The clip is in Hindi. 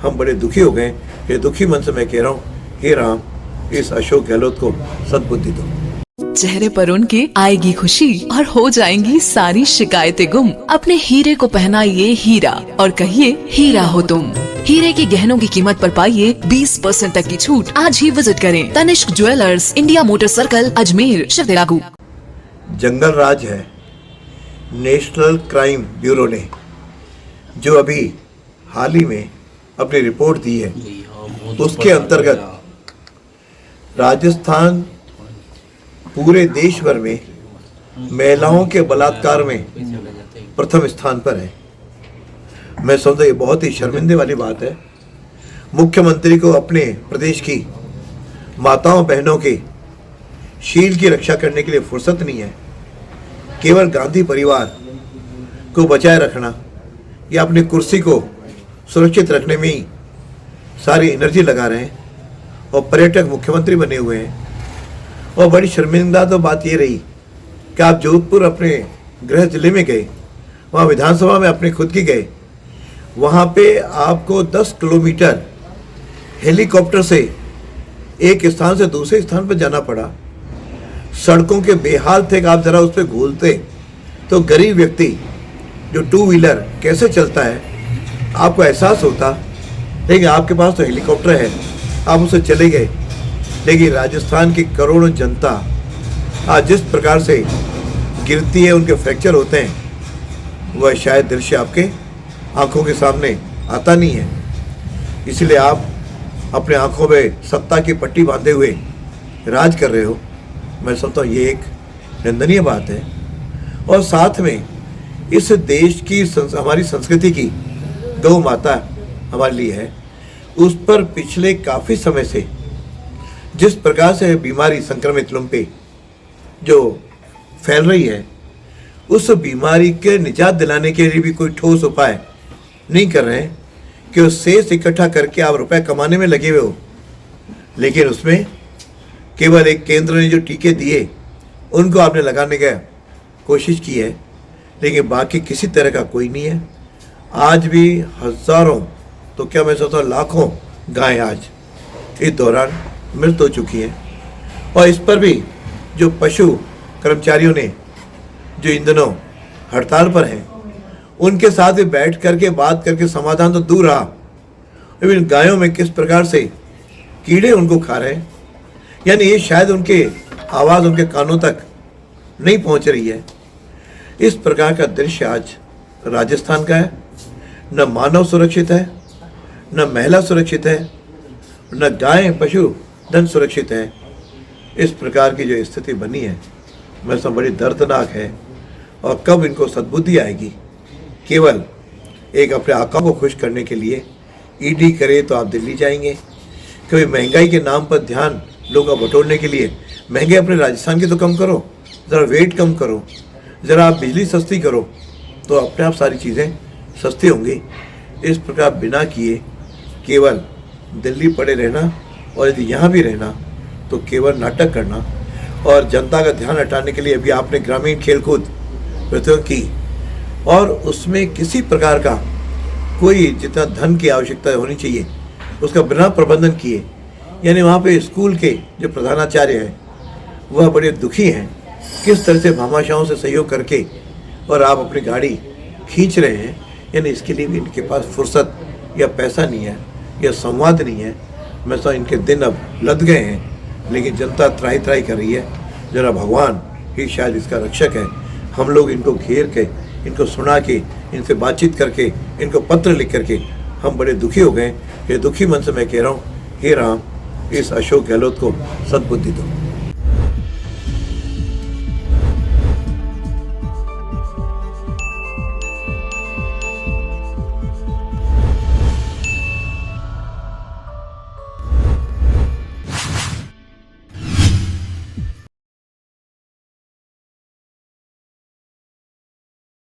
हम बड़े दुखी हो गए। ये दुखी मन से मैं कह रहा हूँ, हे राम, इस अशोक गहलोत को सद्बुद्धि दो। चेहरे पर उनके आएगी खुशी और हो जाएंगी सारी शिकायतें गुम। अपने हीरे को पहनाइए हीरा और कहिए हीरा हो तुम। हीरे के गहनों की कीमत पर पाइए 20% तक की छूट। आज ही विजिट करें Tanishq jewellers, India motor circle, Ajmer, शिवतेरागू। जंगल राज है। नेशनल क्राइम ब्यूरो ने जो अभी हाल ही में अपनी रिपोर्ट दी है, उसके अंतर्गत राजस्थान पूरे देश भर में महिलाओं के बलात्कार में प्रथम स्थान पर है। मैं समझता ये बहुत ही शर्मिंदे वाली बात है। मुख्यमंत्री को अपने प्रदेश की माताओं बहनों के शील की रक्षा करने के लिए फुर्सत नहीं है। केवल गांधी परिवार को बचाए रखना या अपनी कुर्सी को सुरक्षित रखने में ही सारी एनर्जी लगा रहे हैं और पर्यटक मुख्यमंत्री बने हुए हैं। और बड़ी शर्मिंदा तो बात ये रही कि आप जोधपुर अपने गृह जिले में गए, वहाँ विधानसभा में अपने खुद की गए, वहाँ पे आपको 10 किलोमीटर हेलीकॉप्टर से एक स्थान से दूसरे स्थान पर जाना पड़ा। सड़कों के बेहाल थे कि आप ज़रा उस पर घूलते तो गरीब व्यक्ति जो 2 व्हीलर कैसे चलता है आपको एहसास होता। लेकिन आपके पास तो हेलीकॉप्टर है, आप उससे चले गए। लेकिन राजस्थान की करोड़ों जनता आज जिस प्रकार से गिरती है, उनके फ्रैक्चर होते हैं, वह शायद दृश्य आपके आंखों के सामने आता नहीं है। इसलिए आप अपने आंखों में सत्ता की पट्टी बांधे हुए राज कर रहे हो। मैं समझता हूँ ये एक निंदनीय बात है। और साथ में इस देश की हमारी संस्कृति की गौ माता हमारे लिए है, उस पर पिछले काफ़ी समय से जिस प्रकार से बीमारी संक्रमित लुम्पे जो फैल रही है, उस बीमारी के निजात दिलाने के लिए भी कोई ठोस उपाय नहीं कर रहे हैं कि उस शेष इकट्ठा करके आप रुपए कमाने में लगे हुए हो। लेकिन उसमें केवल एक केंद्र ने जो टीके दिए उनको आपने लगाने का कोशिश की है, लेकिन बाकी किसी तरह का कोई नहीं है। आज भी हज़ारों, तो क्या मैं सोचता हूँ लाखों गायें आज इस दौरान मृत हो चुकी हैं। और इस पर भी जो पशु कर्मचारियों ने जो इन दिनों हड़ताल पर हैं, उनके साथ भी बैठ करके बात करके समाधान तो दूर रहा, लेकिन गायों में किस प्रकार से कीड़े उनको खा रहे हैं, यानी ये शायद उनके आवाज़ उनके कानों तक नहीं पहुंच रही है। इस प्रकार का दृश्य आज राजस्थान का है। न मानव सुरक्षित है, न महिला सुरक्षित है, न गाय पशु धन सुरक्षित है। इस प्रकार की जो स्थिति बनी है, मैं सब बड़ी दर्दनाक है। और कब इनको सद्बुद्धि आएगी, केवल एक अपने आका को खुश करने के लिए ईडी करे तो आप दिल्ली जाएंगे। कभी महंगाई के नाम पर ध्यान लोगों का बटोरने के लिए महंगे अपने राजस्थान की तो कम करो, ज़रा वेट कम करो, ज़रा आप बिजली सस्ती करो, तो अपने आप सारी चीज़ें सस्ती होंगी। इस प्रकार बिना किए केवल दिल्ली पड़े रहना, और यदि यहाँ भी रहना तो केवल नाटक करना और जनता का ध्यान हटाने के लिए अभी आपने ग्रामीण खेलकूद प्रतियोगिता की, और उसमें किसी प्रकार का कोई जितना धन की आवश्यकता होनी चाहिए उसका बिना प्रबंधन किए, यानी वहाँ पे स्कूल के जो प्रधानाचार्य हैं वह बड़े दुखी हैं किस तरह से भामाशाहों से सहयोग करके और आप अपनी गाड़ी खींच रहे हैं। यानी इसके लिए भी इनके पास फुर्सत या पैसा नहीं है या संवाद नहीं है। मैं तो इनके दिन अब लद गए हैं, लेकिन जनता त्राही त्राही कर रही है। जरा भगवान ही शायद इसका रक्षक है। हम लोग इनको घेर के, इनको सुना के, इनसे बातचीत करके, इनको पत्र लिख करके हम बड़े दुखी हो गए। ये दुखी मन से मैं कह रहा हूँ, हे राम, इस अशोक गहलोत को सद्बुद्धि दो।